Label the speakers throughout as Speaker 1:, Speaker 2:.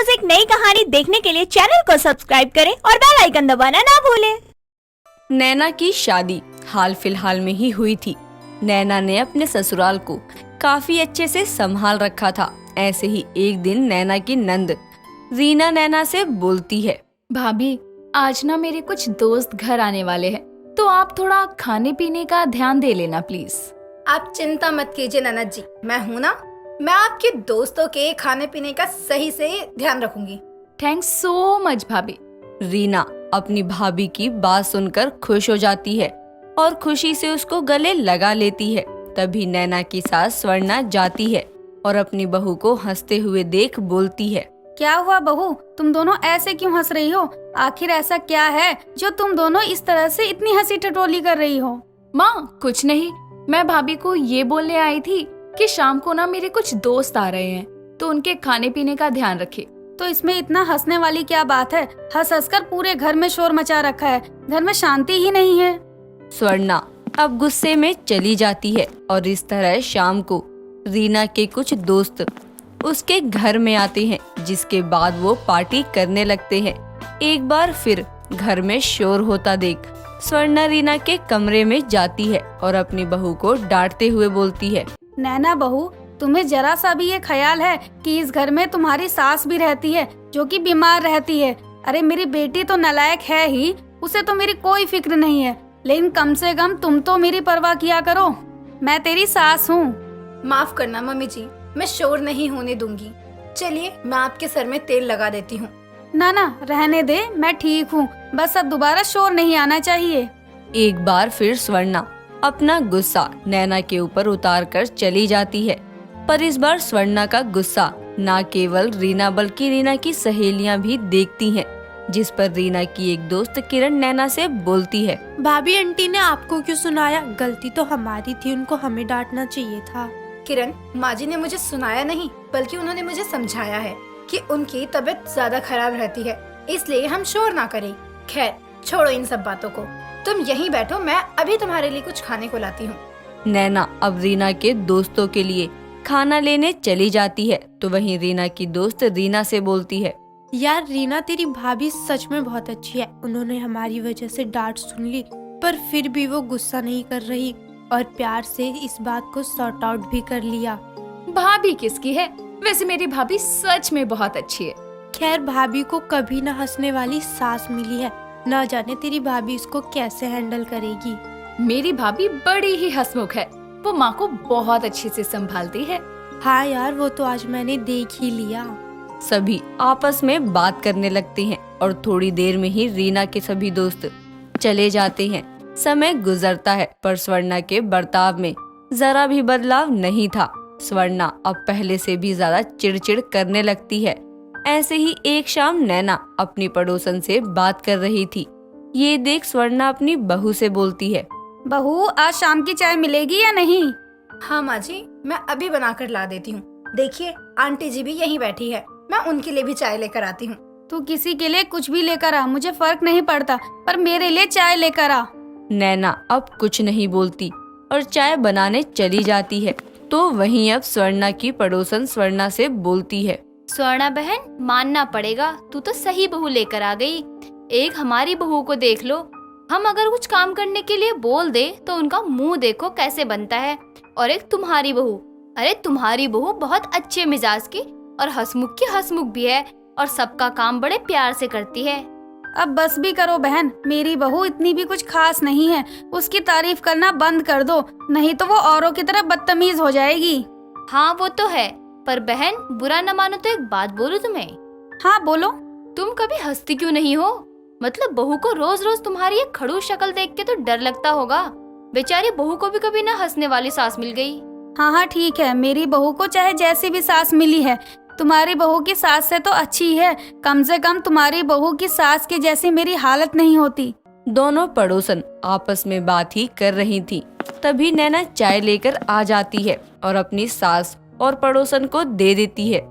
Speaker 1: रोज एक नई कहानी देखने के लिए चैनल को सब्सक्राइब करें और बेल आइकन दबाना ना भूलें।
Speaker 2: नैना की शादी हाल फिलहाल में ही हुई थी। नैना ने अपने ससुराल को काफी अच्छे से संभाल रखा था। ऐसे ही एक दिन नैना की नंद रीना नैना से बोलती है,
Speaker 3: भाभी आज ना मेरे कुछ दोस्त घर आने वाले हैं, तो आप थोड़ा खाने पीने का ध्यान दे लेना प्लीज।
Speaker 4: आप चिंता मत कीजिए ननद जी, मैं हूँ ना। मैं आपके दोस्तों के खाने पीने का सही से ध्यान रखूंगी।
Speaker 3: थैंक्स सो मच भाभी।
Speaker 2: रीना अपनी भाभी की बात सुनकर खुश हो जाती है और खुशी से उसको गले लगा लेती है। तभी नैना की सास स्वर्णा जाती है और अपनी बहू को हंसते हुए देख बोलती है,
Speaker 4: क्या हुआ बहू, तुम दोनों ऐसे क्यों हंस रही हो? आखिर ऐसा क्या है जो तुम दोनों इस तरह से इतनी हंसी ठिठोली कर रही हो?
Speaker 3: माँ कुछ नहीं, मैं भाभी को ये बोलने आई थी कि शाम को ना मेरे कुछ दोस्त आ रहे हैं, तो उनके खाने पीने का ध्यान रखे।
Speaker 4: तो इसमें इतना हंसने वाली क्या बात है? हंस हंस कर पूरे घर में शोर मचा रखा है, घर में शांति ही नहीं है।
Speaker 2: स्वर्णा अब गुस्से में चली जाती है और इस तरह शाम को रीना के कुछ दोस्त उसके घर में आते हैं, जिसके बाद वो पार्टी करने लगते हैं। एक बार फिर घर में शोर होता देख स्वर्णा रीना के कमरे में जाती है और अपनी बहू को डांटते हुए बोलती है,
Speaker 4: नैना बहू, तुम्हें जरा सा भी ये ख्याल है कि इस घर में तुम्हारी सास भी रहती है जो कि बीमार रहती है? अरे मेरी बेटी तो नालायक है ही, उसे तो मेरी कोई फिक्र नहीं है, लेकिन कम से कम तुम तो मेरी परवाह किया करो। मैं तेरी सास हूँ। माफ करना मम्मी जी, मैं शोर नहीं होने दूंगी। चलिए मैं आपके सर में तेल लगा देती हूँ। ना ना रहने दे, मैं ठीक हूँ, बस अब दोबारा शोर नहीं आना चाहिए।
Speaker 2: एक बार फिर स्वर्णा अपना गुस्सा नैना के ऊपर उतार कर चली जाती है। पर इस बार स्वर्णा का गुस्सा न केवल रीना बल्कि रीना की सहेलियां भी देखती हैं, जिस पर रीना की एक दोस्त किरण नैना से बोलती है,
Speaker 5: भाभी आंटी ने आपको क्यों सुनाया? गलती तो हमारी थी, उनको हमें डांटना चाहिए था।
Speaker 4: किरण, माँ जी ने मुझे सुनाया नहीं बल्कि उन्होंने मुझे समझाया है कि उनकी तबीयत ज्यादा खराब रहती है, इसलिए हम शोर ना करें। खैर छोड़ो इन सब बातों को, तुम यहीं बैठो, मैं अभी तुम्हारे लिए कुछ खाने को लाती हूँ।
Speaker 2: नैना अब रीना के दोस्तों के लिए खाना लेने चली जाती है, तो वहीं रीना की दोस्त रीना से बोलती है,
Speaker 5: यार रीना, तेरी भाभी सच में बहुत अच्छी है। उन्होंने हमारी वजह से डांट सुन ली, पर फिर भी वो गुस्सा नहीं कर रही और प्यार से इस बात को सॉर्ट आउट भी कर लिया।
Speaker 3: भाभी किसकी है? वैसे मेरी भाभी सच में बहुत अच्छी है।
Speaker 5: खैर भाभी को कभी न हंसने वाली सास मिली है, न जाने तेरी भाभी इसको कैसे हैंडल करेगी।
Speaker 3: मेरी भाभी बड़ी ही हंसमुख है, वो माँ को बहुत अच्छे से संभालती है।
Speaker 5: हाँ यार, वो तो आज मैंने देख ही लिया।
Speaker 2: सभी आपस में बात करने लगते हैं और थोड़ी देर में ही रीना के सभी दोस्त चले जाते हैं। समय गुजरता है पर स्वर्णा के बर्ताव में जरा भी बदलाव नहीं था। स्वर्णा अब पहले से भी ज्यादा चिड़चिड़ करने लगती है। ऐसे ही एक शाम नैना अपनी पड़ोसन से बात कर रही थी। ये देख स्वर्णा अपनी बहू से बोलती है,
Speaker 4: बहू, आज शाम की चाय मिलेगी या नहीं? हाँ माँ जी, मैं अभी बना कर ला देती हूँ। देखिए आंटी जी भी यहीं बैठी है, मैं उनके लिए भी चाय लेकर आती हूँ। तू किसी के लिए कुछ भी लेकर आ, मुझे फर्क नहीं पड़ता, पर मेरे लिए चाय लेकर आ।
Speaker 2: नैना अब कुछ नहीं बोलती और चाय बनाने चली जाती है। तो वहीं अब स्वर्णा की पड़ोसन स्वर्णा से बोलती है,
Speaker 6: स्वर्णा बहन, मानना पड़ेगा, तू तो सही बहू लेकर आ गई। एक हमारी बहू को देख लो, हम अगर कुछ काम करने के लिए बोल दे तो उनका मुंह देखो कैसे बनता है। और एक तुम्हारी बहू, अरे तुम्हारी बहू बहुत अच्छे मिजाज की और हंसमुख की हंसमुख भी है और सबका काम बड़े प्यार से करती है।
Speaker 4: अब बस भी करो बहन, मेरी बहू इतनी भी कुछ खास नहीं है, उसकी तारीफ करना बंद कर दो, नहीं तो वो औरों की तरह बदतमीज हो जाएगी।
Speaker 6: हाँ वो तो है, पर बहन बुरा न मानो तो एक बात बोलूं तुम्हें।
Speaker 4: हाँ बोलो।
Speaker 6: तुम कभी हंसती क्यों नहीं हो? मतलब बहू को रोज रोज तुम्हारी ये खड़ूस शक्ल देख के तो डर लगता होगा। बेचारी बहू को भी कभी ना हंसने वाली सास मिल गई।
Speaker 4: हाँ हाँ ठीक है, मेरी बहू को चाहे जैसी भी सास मिली है, तुम्हारी बहू की सास से तो अच्छी है। कम से कम तुम्हारी बहू की सास की जैसी मेरी हालत नहीं होती।
Speaker 2: दोनों पड़ोसन आपस में बात ही कर रही थी। तभी नैना चाय लेकर आ जाती है और अपनी सास और पड़ोसन को दे देती है,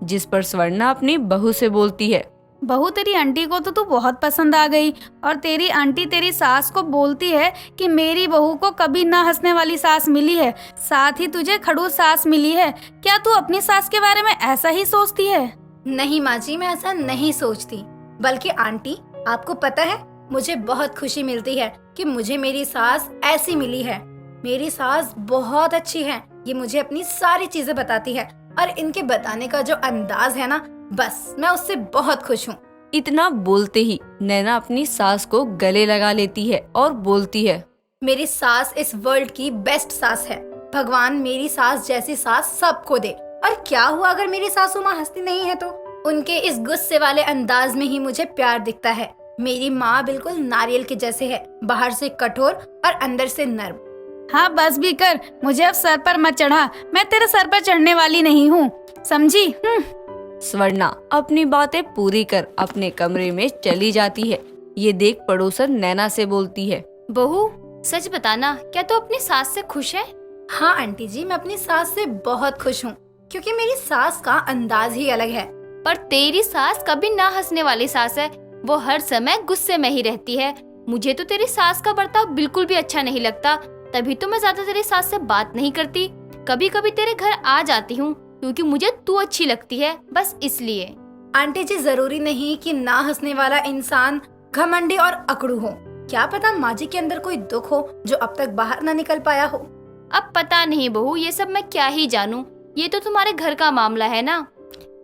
Speaker 2: जिस पर स्वर्णा अपनी बहू से बोलती है,
Speaker 4: बहू, तेरी आंटी को तो तू बहुत पसंद आ गई और तेरी आंटी तेरी सास को बोलती है कि मेरी बहू को कभी ना हंसने वाली सास मिली है, साथ ही तुझे खड़ूस सास मिली है। क्या तू अपनी सास के बारे में ऐसा ही सोचती है? नहीं माँ जी, मैं ऐसा नहीं सोचती। बल्कि आंटी, आपको पता है, मुझे बहुत खुशी मिलती है कि मुझे मेरी सास ऐसी मिली है। मेरी सास बहुत अच्छी है। ये मुझे अपनी सारी चीजें बताती है और इनके बताने का जो अंदाज है ना, बस मैं उससे बहुत खुश हूँ।
Speaker 2: इतना बोलते ही नैना अपनी सास को गले लगा लेती है और बोलती है,
Speaker 4: मेरी सास इस वर्ल्ड की बेस्ट सास है। भगवान मेरी सास जैसी सास सबको दे। और क्या हुआ अगर मेरी सासू माँ हंसती नहीं है तो? उनके इस गुस्से वाले अंदाज में ही मुझे प्यार दिखता है। मेरी माँ बिल्कुल नारियल के जैसे है, बाहर से कठोर और अंदर से नर्म। हाँ बस भी कर, मुझे अब सर पर मत चढ़ा। मैं तेरे सर पर चढ़ने वाली नहीं हूँ, समझी?
Speaker 2: स्वर्णा अपनी बातें पूरी कर अपने कमरे में चली जाती है। ये देख पड़ोसन नैना से बोलती है,
Speaker 6: बहू सच बताना, क्या तू अपनी सास से खुश है?
Speaker 4: हाँ आंटी जी, मैं अपनी सास से बहुत खुश हूँ, क्योंकि मेरी सास का अंदाज ही अलग है।
Speaker 6: पर तेरी सास कभी ना हंसने वाली सास है। वो हर समय गुस्से में ही रहती है। मुझे तो तेरी सास का बर्ताव बिल्कुल भी अच्छा नहीं लगता। तभी तो मैं ज्यादा तेरी सास से बात नहीं करती। कभी कभी तेरे घर आ जाती हूँ क्योंकि मुझे तू अच्छी लगती है, बस इसलिए।
Speaker 4: आंटी जी, जरूरी नहीं कि ना हंसने वाला इंसान घमंडी और अकड़ू हो। क्या पता माँ जी के अंदर कोई दुख हो जो अब तक बाहर न निकल पाया हो।
Speaker 6: अब पता नहीं बहू, ये सब मैं क्या ही जानूं। ये तो तुम्हारे घर का मामला है ना।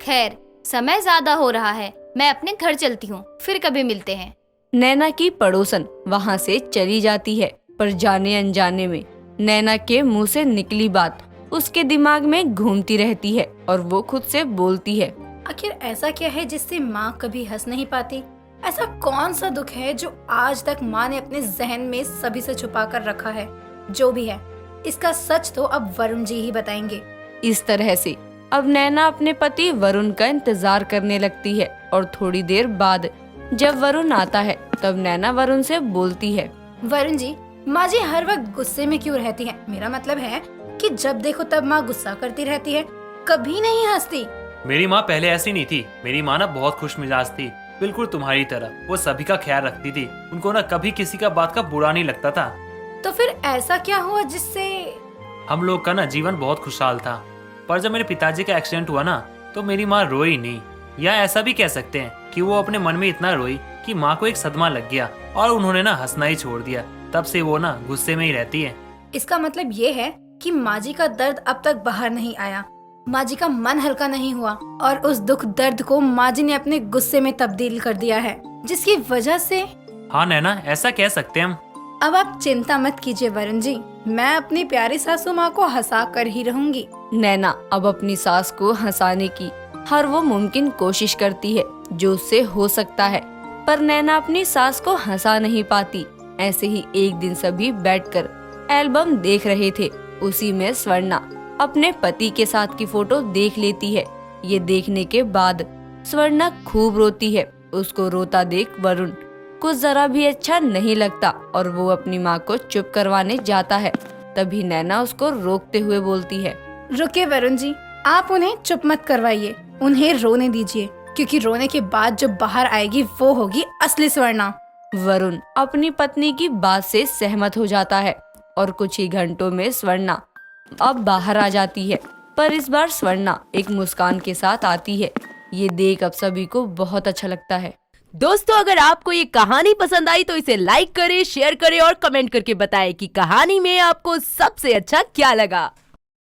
Speaker 6: खैर, समय ज्यादा हो रहा है, मैं अपने घर चलती हूँ, फिर कभी मिलते हैं।
Speaker 2: नैना की पड़ोसन वहाँ से चली जाती है। पर जाने अनजाने में नैना के मुंह से निकली बात उसके दिमाग में घूमती रहती है और वो खुद से बोलती है,
Speaker 4: आखिर ऐसा क्या है जिससे माँ कभी हंस नहीं पाती? ऐसा कौन सा दुख है जो आज तक माँ ने अपने जहन में सभी से छुपा कर रखा है? जो भी है, इसका सच तो अब वरुण जी ही बताएंगे।
Speaker 2: इस तरह से अब नैना अपने पति वरुण का इंतजार करने लगती है। और थोड़ी देर बाद जब वरुण आता है तब नैना वरुण से बोलती है,
Speaker 4: वरुण जी, माँ जी हर वक्त गुस्से में क्यों रहती है? मेरा मतलब है कि जब देखो तब माँ गुस्सा करती रहती है, कभी नहीं हंसती।
Speaker 7: मेरी माँ पहले ऐसी नहीं थी। मेरी माँ ना बहुत खुश मिजाज थी, बिल्कुल तुम्हारी तरह। वो सभी का ख्याल रखती थी। उनको ना कभी किसी का बात का बुरा नहीं लगता था।
Speaker 4: तो फिर ऐसा क्या हुआ जिससे?
Speaker 7: हम लोग का ना जीवन बहुत खुशहाल था। पर जब मेरे पिताजी का एक्सीडेंट हुआ ना, तो मेरी माँ रोई नहीं। या ऐसा भी कह सकते हैं कि वो अपने मन में इतना रोई कि माँ को एक सदमा लग गया और उन्होंने ना हंसना ही छोड़ दिया। तब से वो ना गुस्से में ही रहती है।
Speaker 4: इसका मतलब ये है कि माँ जी का दर्द अब तक बाहर नहीं आया। माँ जी का मन हल्का नहीं हुआ और उस दुख दर्द को माँ जी ने अपने गुस्से में तब्दील कर दिया है, जिसकी वजह से।
Speaker 7: हाँ नैना, ऐसा कह सकते हैं हम।
Speaker 4: अब आप चिंता मत कीजिए वरुण जी, मैं अपनी प्यारी सासू माँ को हंसा कर ही रहूंगी।
Speaker 2: नैना अब अपनी सास को हंसाने की हर वो मुमकिन कोशिश करती है जो उससे हो सकता है। पर नैना अपनी सास को हंसा नहीं पाती। ऐसे ही एक दिन सभी बैठकर एल्बम देख रहे थे। उसी में स्वर्णा अपने पति के साथ की फोटो देख लेती है। ये देखने के बाद स्वर्णा खूब रोती है। उसको रोता देख वरुण को जरा भी अच्छा नहीं लगता और वो अपनी माँ को चुप करवाने जाता है। तभी नैना उसको रोकते हुए बोलती है,
Speaker 4: रुके वरुण जी, आप उन्हें चुप मत करवाइए, उन्हें रोने दीजिए, क्योंकि रोने के बाद जो बाहर आएगी वो होगी असली स्वर्णा।
Speaker 2: वरुण अपनी पत्नी की बात से सहमत हो जाता है और कुछ ही घंटों में स्वर्णा अब बाहर आ जाती है। पर इस बार स्वर्णा एक मुस्कान के साथ आती है। ये देख अब सभी को बहुत अच्छा लगता है।
Speaker 8: दोस्तों, अगर आपको ये कहानी पसंद आई तो इसे लाइक करें, शेयर करें और कमेंट करके बताएं कि कहानी में आपको सबसे अच्छा क्या लगा।